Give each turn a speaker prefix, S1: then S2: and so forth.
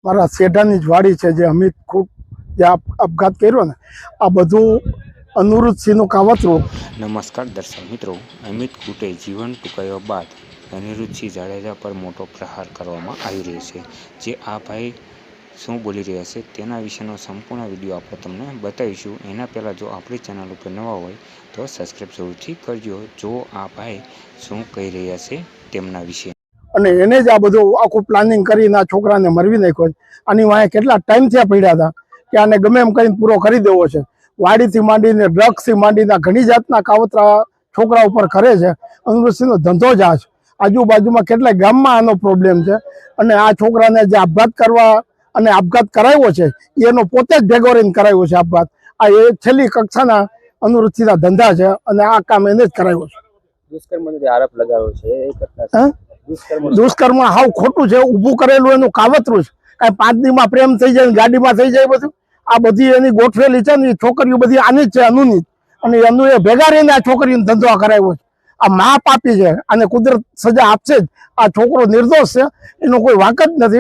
S1: મારા શેઢાની જ વાડી છે જે અમિત ખૂટ જે આપઘાત કર્યો ને આ બધું અનિરુદ્ધસિંહનું કાવતરું.
S2: નમસ્કાર દર્શક મિત્રો, અમિત ખૂટે જીવન ટૂંકાવ્યા બાદ અનિરુદ્ધસિંહ જાડેજા પર મોટો પ્રહાર કરવામાં આવી રહ્યો છે. જે આ ભાઈ શું બોલી રહ્યા છે તેના વિશેનો સંપૂર્ણ વિડીયો આપણે તમને બતાવીશું. એના પહેલાં જો આપણી ચેનલ ઉપર નવા હોય તો સબસ્ક્રાઈબ જરૂરથી કરજો. જો આ ભાઈ શું કહી રહ્યા છે તેમના વિશે.
S1: અને એને જ આ બધું આખું પ્લાનિંગ કરીને આ છોકરાને મરવી નાખ્યો છે. આની વાંહે કેટલા ટાઈમથી પડ્યા હતા કે આને ગમે એમ કરીને પૂરો કરી દેવો છે. વાડીથી માંડીને ડ્રગ્સથી માંડીને ઘણી જાતના કાવતરા છોકરા ઉપર કરે છે. અનિરુદ્ધસિંહનો ધંધો જ આ છે. આજુબાજુમાં કેટલાય ગામમાં આનો પ્રોબ્લેમ છે. અને આ છોકરાને જે આપઘાત કરવા અને આપઘાત કરાવ્યો છે એનો પોતે જ ભેગો રહીને કરાવ્યો છે આપઘાત. આ એ છેલ્લી કક્ષાના અનિરુદ્ધસિંહના ધંધા છે અને આ કામ એને જ કરાવ્યો છે.
S3: આરોપ લગાવ્યો છે
S1: દુષ્કર્મ હાવ ખોટું છે. ઊભું કરેલું એનું કાવતરું છે. કાંઈ 5 દીમાં પ્રેમ થઈ જાય, ગાડીમાં થઈ જાય બધું. આ બધી એની ગોઠવેલી છે ને છોકરીઓ બધી આની જ છે, અનુની. અને એનું એ ભેગા રહીને આ છોકરીનો ધંધો કરાવ્યો છે. આ મા પાપી છે, આને કુદરત સજા આપશે જ. આ છોકરો નિર્દોષ છે, એનો કોઈ વાંક જ નથી.